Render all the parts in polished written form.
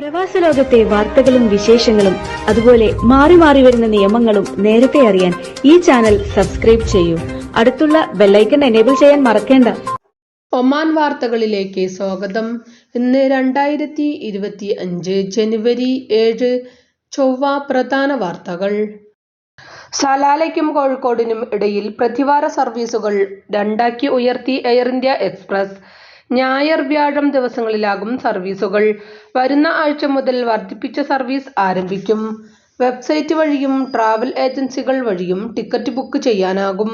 പ്രവാസ ലോകത്തെ വാർത്തകളും വിശേഷങ്ങളും അതുപോലെ മാറി മാറി വരുന്ന നിയമങ്ങളും നേരത്തെ അറിയാൻ ഈ ചാനൽ സബ്സ്ക്രൈബ് ചെയ്യൂ. അടുത്തുള്ള ബെല്ലൈക്കൺ എനേബിൾ ചെയ്യാൻ മറക്കേണ്ട. ഒമാൻ വാർത്തകളിലേക്ക് സ്വാഗതം. ഇന്ന് 2025 ജനുവരി 7 ചൊവ്വ. പ്രധാന വാർത്തകൾ. സലാലയ്ക്കും കോഴിക്കോടിനും ഇടയിൽ പ്രതിവാര സർവീസുകൾ 2 ഉയർത്തി എയർ ഇന്ത്യ എക്സ്പ്രസ്. ഞായർ വ്യാഴം ദിവസങ്ങളിലാകും സർവീസുകൾ. വരുന്ന ആഴ്ച മുതൽ വർദ്ധിപ്പിച്ച സർവീസ് ആരംഭിക്കും. വെബ്സൈറ്റ് വഴിയും ട്രാവൽ ഏജൻസികൾ വഴിയും ടിക്കറ്റ് ബുക്ക് ചെയ്യാനാകും.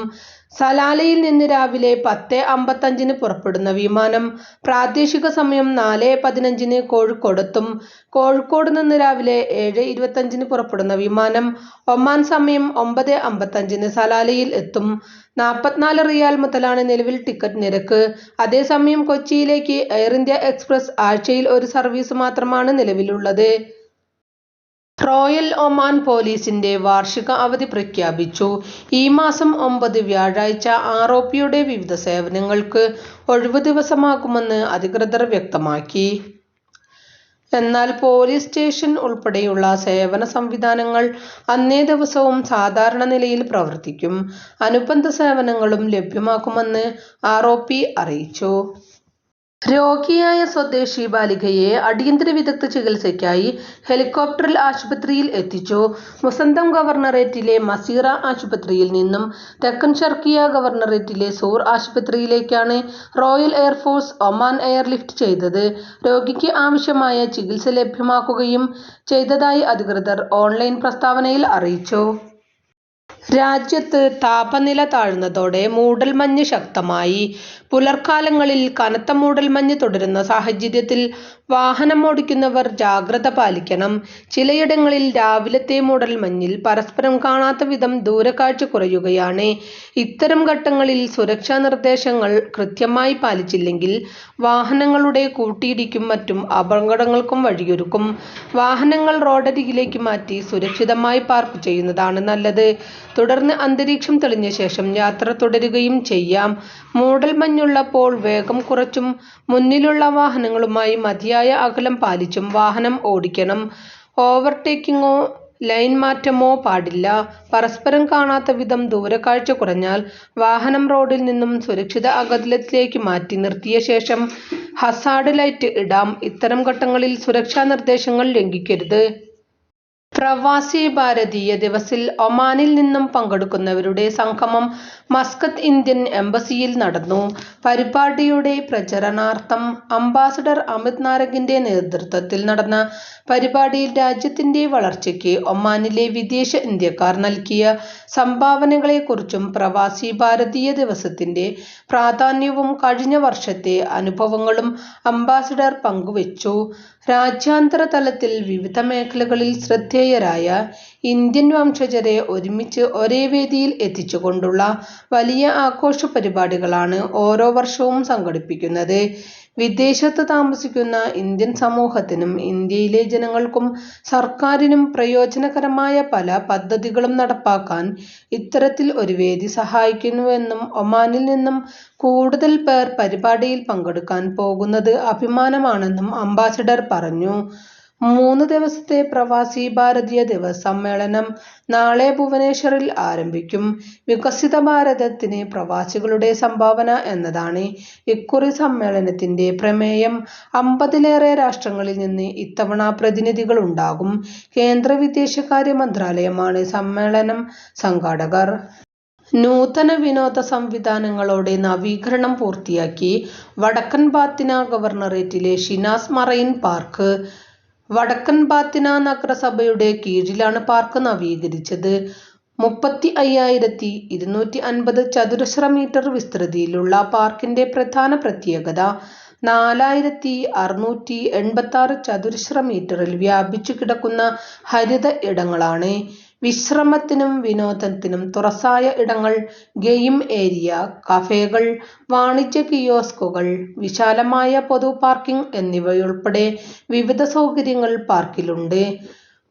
സലാലയിൽ നിന്ന് രാവിലെ 10:55 പുറപ്പെടുന്ന വിമാനം പ്രാദേശിക സമയം 4:15 കോഴിക്കോടെത്തും. കോഴിക്കോട് നിന്ന് രാവിലെ 7:25 പുറപ്പെടുന്ന വിമാനം ഒമാൻ സമയം 9:55 സലാലയിൽ എത്തും. 44 റിയാൽ മുതലാണ് നിലവിൽ ടിക്കറ്റ് നിരക്ക്. അതേസമയം കൊച്ചിയിലേക്ക് എയർ ഇന്ത്യ എക്സ്പ്രസ് ആഴ്ചയിൽ ഒരു സർവീസ് മാത്രമാണ് നിലവിലുള്ളത്. റോയൽ ഒമാൻ പോലീസിന്റെ വാർഷിക അവധി പ്രഖ്യാപിച്ചു. ഈ മാസം 9 വ്യാഴാഴ്ച ROPയുടെ വിവിധ സേവനങ്ങൾക്ക് ഒഴിവു ദിവസമാകുമെന്ന് അധികൃതർ വ്യക്തമാക്കി. എന്നാൽ പോലീസ് സ്റ്റേഷൻ ഉൾപ്പെടെയുള്ള സേവന സംവിധാനങ്ങൾ അന്നേ ദിവസവും സാധാരണ നിലയിൽ പ്രവർത്തിക്കും. അനുബന്ധ സേവനങ്ങളും ലഭ്യമാക്കുമെന്ന് ROP അറിയിച്ചു. രോഗിയായ സ്വദേശി ബാലികയെ അടിയന്തര വിദഗ്ധ ചികിത്സയ്ക്കായി ഹെലികോപ്റ്ററിൽ ആശുപത്രിയിൽ എത്തിച്ചു. മുസന്തം ഗവർണറേറ്റിലെ മസീറ ആശുപത്രിയിൽ നിന്നും തെക്കൻ ഷർക്കിയ ഗവർണറേറ്റിലെ സൂർ ആശുപത്രിയിലേക്കാണ് റോയൽ എയർഫോഴ്സ് ഒമാൻ എയർലിഫ്റ്റ് ചെയ്തത്. രോഗിക്ക് ആവശ്യമായ ചികിത്സ ലഭ്യമാക്കുകയും ചെയ്തതായി അധികൃതർ ഓൺലൈൻ പ്രസ്താവനയിൽ അറിയിച്ചു. രാജ്യത്ത് താപനില താഴ്ന്നതോടെ മൂടൽമഞ്ഞ് ശക്തമായി. പുലർക്കാലങ്ങളിൽ കനത്ത മൂടൽമഞ്ഞ് തുടരുന്ന സാഹചര്യത്തിൽ വാഹനമോടിക്കുന്നവർ ജാഗ്രത പാലിക്കണം. ചിലയിടങ്ങളിൽ രാവിലത്തെ മൂടൽമഞ്ഞിൽ പരസ്പരം കാണാത്ത വിധം ദൂരക്കാഴ്ച കുറയുകയാണ്. ഇത്തരം ഘട്ടങ്ങളിൽ സുരക്ഷാ നിർദ്ദേശങ്ങൾ കൃത്യമായി പാലിച്ചില്ലെങ്കിൽ വാഹനങ്ങളുടെ കൂട്ടിയിടിക്കും മറ്റും അപകടങ്ങൾക്കും വഴിയൊരുക്കും. വാഹനങ്ങൾ റോഡരികിലേക്ക് മാറ്റി സുരക്ഷിതമായി പാർക്ക് ചെയ്യുന്നതാണ് നല്ലത്. തുടർന്ന് അന്തരീക്ഷം തെളിഞ്ഞ ശേഷം യാത്ര തുടരുകയും ചെയ്യാം. മൂടൽമഞ്ഞുള്ളപ്പോൾ വേഗം കുറച്ചും മുന്നിലുള്ള വാഹനങ്ങളുമായി മതിയായ അകലം പാലിച്ചും വാഹനം ഓടിക്കണം. ഓവർടേക്കിങ്ങോ ലൈൻ മാറ്റമോ പാടില്ല. പരസ്പരം കാണാത്ത വിധം ദൂരക്കാഴ്ച കുറഞ്ഞാൽ വാഹനം റോഡിൽ നിന്നും സുരക്ഷിത അകലത്തിലേക്ക് മാറ്റി നിർത്തിയ ശേഷം ഹസാർഡ് ലൈറ്റ് ഇടാം. ഇത്തരം ഘട്ടങ്ങളിൽ സുരക്ഷാ നിർദ്ദേശങ്ങൾ ലംഘിക്കരുത്. പ്രവാസി ഭാരതീയ ദിവസിൽ ഒമാനിൽ നിന്നും പങ്കെടുക്കുന്നവരുടെ സംഗമം മസ്കത്ത് ഇന്ത്യൻ എംബസിയിൽ നടന്നു. പരിപാടിയുടെ പ്രചരണാർത്ഥം അംബാസഡർ അമിത് നാരംഗിന്റെ നേതൃത്വത്തിൽ നടന്ന പരിപാടിയിൽ രാജ്യത്തിന്റെ വളർച്ചയ്ക്ക് ഒമാനിലെ വിദേശ ഇന്ത്യക്കാർ നൽകിയ സംഭാവനകളെക്കുറിച്ചും പ്രവാസി ഭാരതീയ ദിവസത്തിന്റെ പ്രാധാന്യവും കഴിഞ്ഞ വർഷത്തെ അനുഭവങ്ങളും അംബാസഡർ പങ്കുവച്ചു. രാജ്യാന്തര തലത്തിൽ വിവിധ മേഖലകളിൽ ശ്രദ്ധേയരായ ഇന്ത്യൻ വംശജരെ ഒരുമിച്ച് ഒരേ വേദിയിൽ എത്തിച്ചുകൊണ്ടുള്ള വലിയ ആഘോഷ പരിപാടികളാണ് ഓരോ വർഷവും സംഘടിപ്പിക്കുന്നത്. വിദേശത്ത് താമസിക്കുന്ന ഇന്ത്യൻ സമൂഹത്തിനും ഇന്ത്യയിലെ ജനങ്ങൾക്കും സർക്കാരിനും പ്രയോജനകരമായ പല പദ്ധതികളും നടപ്പാക്കാൻ ഇത്തരത്തിൽ ഒരു വേദി സഹായിക്കുന്നുവെന്നും ഒമാനിൽ നിന്നും കൂടുതൽ പേർ പരിപാടിയിൽ പങ്കെടുക്കാൻ പോകുന്നത് അഭിമാനമാണെന്നും അംബാസഡർ പറഞ്ഞു. 3 ദിവസത്തെ പ്രവാസി ഭാരതീയ ദിവസ് സമ്മേളനം നാളെ ഭുവനേശ്വറിൽ ആരംഭിക്കും. വികസിത ഭാരതത്തിന് പ്രവാസികളുടെ സംഭാവന എന്നതാണ് ഇക്കുറി സമ്മേളനത്തിന്റെ പ്രമേയം. 50-ലേറെ രാഷ്ട്രങ്ങളിൽ നിന്ന് ഇത്തവണ പ്രതിനിധികളുണ്ടാകും. കേന്ദ്ര വിദേശകാര്യ മന്ത്രാലയമാണ് സമ്മേളനം സംഘാടകർ. നൂതന വിനോദ സംവിധാനങ്ങളോടെ നവീകരണം പൂർത്തിയാക്കി വടക്കൻ ബാത്തിന ഗവർണറേറ്റിലെ ഷിനാസ് മറൈൻ പാർക്ക്. വടക്കൻ ബാത്തിന നഗരസഭയുടെ കീഴിലാണ് പാർക്ക് നവീകരിച്ചത്. 35,250 ചതുരശ്ര മീറ്റർ വിസ്തൃതിയിലുള്ള പാർക്കിന്റെ പ്രധാന പ്രത്യേകത 4,686 ചതുരശ്ര മീറ്ററിൽ വ്യാപിച്ചു കിടക്കുന്ന ഹരിത ഇടങ്ങളാണ്. വിശ്രമത്തിനും വിനോദത്തിനും തുറസായ ഇടങ്ങൾ, ഗെയിം ഏരിയ, കഫേകൾ, വാണിജ്യ കിയോസ്കുകൾ, വിശാലമായ പൊതു പാർക്കിംഗ് എന്നിവയുൾപ്പെടെ വിവിധ സൗകര്യങ്ങൾ പാർക്കിലുണ്ട്.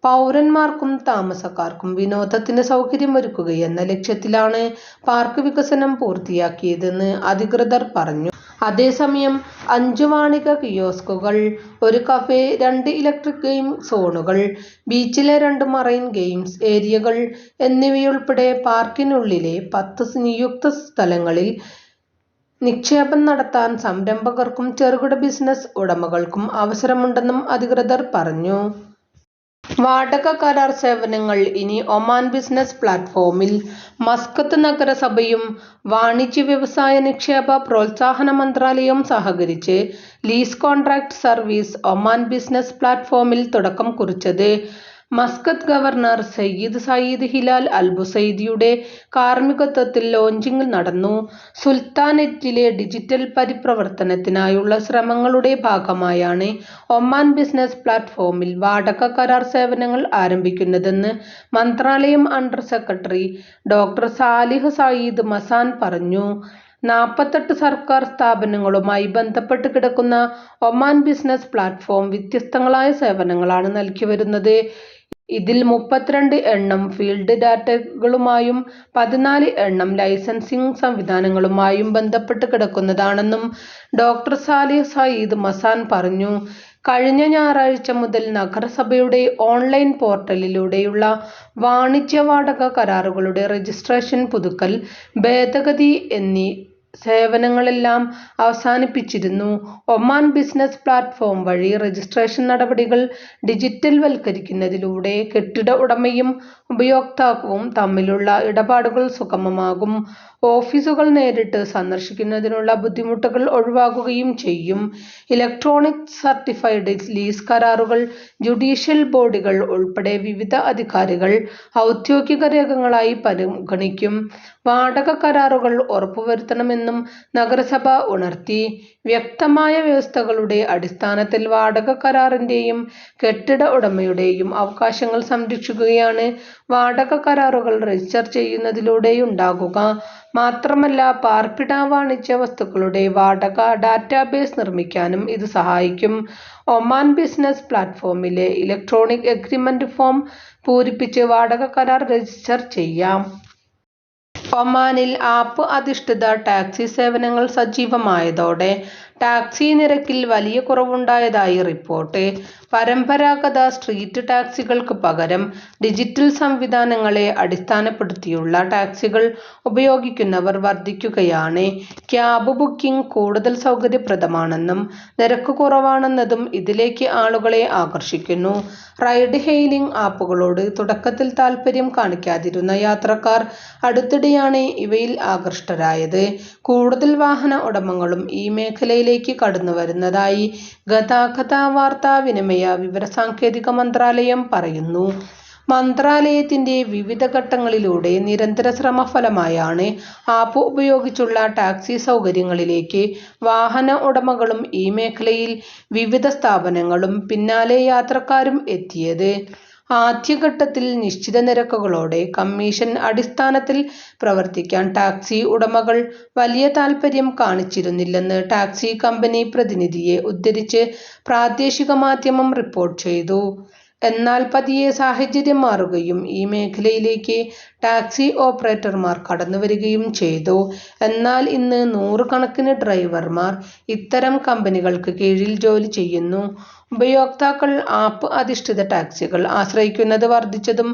പൗരന്മാർക്കും താമസക്കാർക്കും വിനോദത്തിന് സൗകര്യമൊരുക്കുകയെന്ന ലക്ഷ്യത്തിലാണ് പാർക്ക് വികസനം പൂർത്തിയാക്കിയതെന്ന് അധികൃതർ പറഞ്ഞു. അതേസമയം 5 വാണിക കിയോസ്കുകൾ, 1 കഫേ, 2 ഇലക്ട്രിക് ഗെയിം സോണുകൾ, ബീച്ചിലെ 2 മറൈൻ ഗെയിംസ് ഏരിയകൾ എന്നിവയുൾപ്പെടെ പാർക്കിനുള്ളിലെ 10 നിയുക്ത സ്ഥലങ്ങളിൽ നിക്ഷേപം നടത്താൻ സംരംഭകർക്കും ചെറുകിട ബിസിനസ് ഉടമകൾക്കും അവസരമുണ്ടെന്നും അധികൃതർ പറഞ്ഞു. വാടക കരാർ സേവനങ്ങൾ ഇനി ഒമാൻ ബിസിനസ് പ്ലാറ്റ്ഫോമിൽ. മസ്കത്ത് നഗരസഭയും വാണിജ്യ വ്യവസായ നിക്ഷേപ പ്രോത്സാഹന മന്ത്രാലയവും സഹകരിച്ച് lease contract service Oman business പ്ലാറ്റ്ഫോമിൽ തുടക്കം കുറിച്ചത്. Muscat governor Sayyid Saeed Hilal അൽ ബുസൈദിയുടെ കാർമ്മികത്വത്തിൽ ലോഞ്ചിങ് നടന്നു. സുൽത്താനേറ്റിലെ ഡിജിറ്റൽ പരിവർത്തനത്തിനായുള്ള ശ്രമങ്ങളുടെ ഭാഗമായാണ് ഒമാൻ ബിസിനസ് പ്ലാറ്റ്ഫോമിൽ വാടക കരാർ സേവനങ്ങൾ ആരംഭിക്കുന്നതെന്ന് മന്ത്രാലയം under secretary doctor Salih Saeed Mazan പറഞ്ഞു. 48 സർക്കാർ സ്ഥാപനങ്ങളുമായി ബന്ധപ്പെട്ട് കിടക്കുന്ന ഒമാൻ ബിസിനസ് പ്ലാറ്റ്ഫോം വ്യത്യസ്തങ്ങളായ സേവനങ്ങളാണ് നൽകിവരുന്നത്. ഇതിൽ 32 എണ്ണം ഫീൽഡ് ഡാറ്റകളുമായും 14 എണ്ണം ലൈസൻസിംഗ് സംവിധാനങ്ങളുമായും ബന്ധപ്പെട്ട് കിടക്കുന്നതാണെന്നും ഡോക്ടർ സാലിഹ് സഈദ് മസാൻ പറഞ്ഞു. കഴിഞ്ഞ ഞായറാഴ്ച മുതൽ നഗരസഭയുടെ ഓൺലൈൻ പോർട്ടലിലൂടെയുള്ള വാണിജ്യ വാടക കരാറുകളുടെ രജിസ്ട്രേഷൻ, പുതുക്കൽ, ഭേദഗതി എന്നീ സേവനങ്ങളെല്ലാം അവസാനിപ്പിച്ചിരുന്നു. ഒമാൻ ബിസിനസ് പ്ലാറ്റ്ഫോം വഴി രജിസ്ട്രേഷൻ നടപടികൾ ഡിജിറ്റൽ വൽക്കരിക്കുന്നതിലൂടെ കെട്ടിട ഉടമയും ഉപയോക്താവും തമ്മിലുള്ള ഇടപാടുകൾ സുഗമമാകും. ഓഫീസുകൾ നേരിട്ട് സന്ദർശിക്കുന്നതിനുള്ള ബുദ്ധിമുട്ടുകൾ ഒഴിവാകുകയും ചെയ്യും. ഇലക്ട്രോണിക് സർട്ടിഫൈഡ് ലീസ് കരാറുകൾ ജുഡീഷ്യൽ ബോഡികൾ ഉൾപ്പെടെ വിവിധ അധികാരികൾ ഔദ്യോഗിക രേഖകളായി പരിഗണിക്കും. വാടക കരാറുകൾ ഉറപ്പുവരുത്തണമെന്നും നഗരസഭ ഉണർത്തി. വ്യക്തമായ വ്യവസ്ഥകളുടെ അടിസ്ഥാനത്തിൽ വാടക കരാറിന്റെയും കെട്ടിട ഉടമയുടെയും അവകാശങ്ങൾ സംരക്ഷിക്കുകയാണ് വാടക കരാറുകൾ രജിസ്റ്റർ ചെയ്യുന്നതിലൂടെയുണ്ടാകുക. മാത്രമല്ല, പാർപ്പിട വാണിജ്യ വസ്തുക്കളുടെ വാടക ഡാറ്റാബേസ് നിർമ്മിക്കാനും ഇത് സഹായിക്കും. ഒമാൻ ബിസിനസ് പ്ലാറ്റ്ഫോമിലെ ഇലക്ട്രോണിക് എഗ്രിമെന്റ് ഫോം പൂരിപ്പിച്ച് വാടക കരാർ രജിസ്റ്റർ ചെയ്യാം. ഒമാനിൽ ആപ്പ് അധിഷ്ഠിത ടാക്സി സേവനങ്ങൾ സജീവമായതോടെ ടാക്സി നിരക്കിൽ വലിയ കുറവുണ്ടായതായി റിപ്പോർട്ട്. പരമ്പരാഗത സ്ട്രീറ്റ് ടാക്സികൾക്ക് പകരം ഡിജിറ്റൽ സംവിധാനങ്ങളെ അടിസ്ഥാനപ്പെടുത്തിയുള്ള ടാക്സികൾ ഉപയോഗിക്കുന്നവർ വർദ്ധിക്കുകയാണ്. ക്യാബ് ബുക്കിംഗ് കൂടുതൽ സൗകര്യപ്രദമാണെന്നും നിരക്ക് കുറവാണെന്നതും ഇതിലേക്ക് ആളുകളെ ആകർഷിക്കുന്നു. റൈഡ് ഹെയിലിംഗ് ആപ്പുകളോട് തുടക്കത്തിൽ താൽപര്യം കാണിക്കാതിരുന്ന യാത്രക്കാർ അടുത്തിടെയാണ് ഇവയിൽ ആകൃഷ്ടരായത്. കൂടുതൽ വാഹന ഉടമകളും ഈ മേഖലയിലേക്ക് കടന്നുവരുന്നതായി ഗതാഗത വാർത്താ വിനിമയ വിവരസാങ്കേതിക മന്ത്രാലയം പറയുന്നു. മന്ത്രാലയത്തിന്റെ വിവിധ ഘട്ടങ്ങളിലൂടെ നിരന്തര ശ്രമഫലമായാണ് ആപ്പ് ഉപയോഗിച്ചുള്ള ടാക്സി സൗകര്യങ്ങളിലേക്ക് വാഹന ഉടമകളും ഈ മേഖലയിൽ വിവിധ സ്ഥാപനങ്ങളും പിന്നാലെ യാത്രക്കാരും എത്തിയത്. ആദ്യഘട്ടത്തിൽ നിശ്ചിത നിരക്കുകളോടെ കമ്മീഷൻ അടിസ്ഥാനത്തിൽ പ്രവർത്തിക്കാൻ ടാക്സി ഉടമകൾ വലിയ താൽപര്യം കാണിച്ചിരുന്നില്ലെന്ന് ടാക്സി കമ്പനി പ്രതിനിധിയെ ഉദ്ധരിച്ച് പ്രാദേശിക മാധ്യമം റിപ്പോർട്ട് ചെയ്തു. എന്നാൽ പതിയെ സാഹചര്യം മാറുകയും ഈ മേഖലയിലേക്ക് ടാക്സി ഓപ്പറേറ്റർമാർ കടന്നുവരികയും ചെയ്തു. എന്നാൽ ഇന്ന് നൂറുകണക്കിന് ഡ്രൈവർമാർ ഇത്തരം കമ്പനികൾക്ക് കീഴിൽ ജോലി ചെയ്യുന്നു. ഉപയോക്താക്കൾ ആപ്പ് അധിഷ്ഠിത ടാക്സികൾ ആശ്രയിക്കുന്നത് വർദ്ധിച്ചതും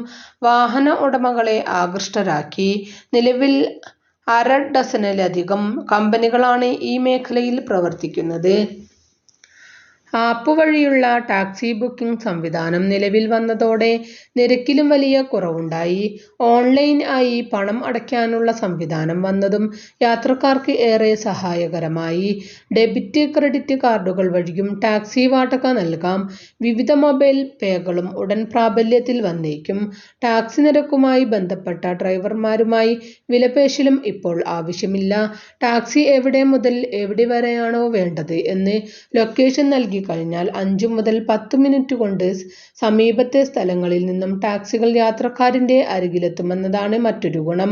വാഹന ഉടമകളെ ആകൃഷ്ടരാക്കി. നിലവിൽ 1/2 ഡസനിലധികം കമ്പനികളാണ് ഈ മേഖലയിൽ പ്രവർത്തിക്കുന്നത്. ആപ്പ് വഴിയുള്ള ടാക്സി ബുക്കിംഗ് സംവിധാനം നിലവിൽ വന്നതോടെ നിരക്കിലും വലിയ കുറവുണ്ടായി. ഓൺലൈൻ ആയി പണം അടയ്ക്കാനുള്ള സംവിധാനം വന്നതും യാത്രക്കാർക്ക് ഏറെ സഹായകരമായി. ഡെബിറ്റ്, ക്രെഡിറ്റ് കാർഡുകൾ വഴിയും ടാക്സി വാടക നൽകാം. വിവിധ മൊബൈൽ പേകളും ഉടൻ പ്രാബല്യത്തിൽ വന്നേക്കും. ടാക്സി നിരക്കുമായി ബന്ധപ്പെട്ട ഡ്രൈവർമാരുമായി വിലപേശലും ഇപ്പോൾ ആവശ്യമില്ല. ടാക്സി എവിടെ മുതൽ എവിടെ വരെയാണോ വേണ്ടത് എന്ന് ലൊക്കേഷൻ നൽകി കഴിഞ്ഞാൽ 5 മുതൽ 10 മിനിറ്റ് കൊണ്ട് സമീപത്തെ സ്ഥലങ്ങളിൽ നിന്നും ടാക്സികൾ യാത്രക്കാരന്റെ അരികിലെത്തുമെന്നതാണ് മറ്റൊരു ഗുണം.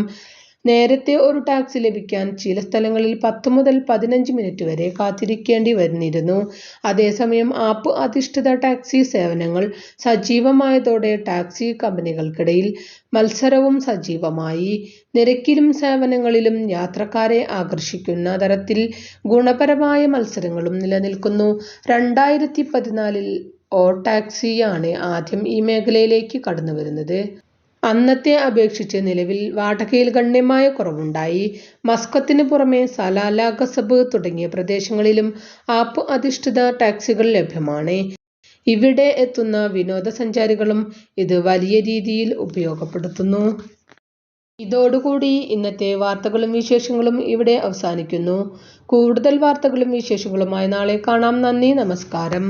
നേരത്തെ ഒരു ടാക്സി ലഭിക്കാൻ ചില സ്ഥലങ്ങളിൽ 10 മുതൽ 15 മിനിറ്റ് വരെ കാത്തിരിക്കേണ്ടി വന്നിരുന്നു. അതേസമയം ആപ്പ് അധിഷ്ഠിത ടാക്സി സേവനങ്ങൾ സജീവമായതോടെ ടാക്സി കമ്പനികൾക്കിടയിൽ മത്സരവും സജീവമായി. നിരക്കിലും സേവനങ്ങളിലും യാത്രക്കാരെ ആകർഷിക്കുന്ന തരത്തിൽ ഗുണപരമായ മത്സരങ്ങളും നിലനിൽക്കുന്നു. 2014-ൽ ഓടാക്സിയാണ് ആദ്യം ഈ മേഖലയിലേക്ക് കടന്നുവരുന്നത്. അന്നത്തെ അപേക്ഷിച്ച് നിലവിൽ വാടകയിൽ ഗണ്യമായ കുറവുണ്ടായി. മസ്കത്തിന് പുറമെ സലാല, ഖസബ് തുടങ്ങിയ പ്രദേശങ്ങളിലും ആപ്പ് അധിഷ്ഠിത ടാക്സികൾ ലഭ്യമാണ്. ഇവിടെ എത്തുന്ന വിനോദസഞ്ചാരികളും ഇത് വലിയ രീതിയിൽ ഉപയോഗപ്പെടുത്തുന്നു. ഇതോടുകൂടി ഇന്നത്തെ വാർത്തകളും വിശേഷങ്ങളും ഇവിടെ അവസാനിക്കുന്നു. കൂടുതൽ വാർത്തകളും വിശേഷങ്ങളുമായി നാളെ കാണാം. നന്ദി, നമസ്കാരം.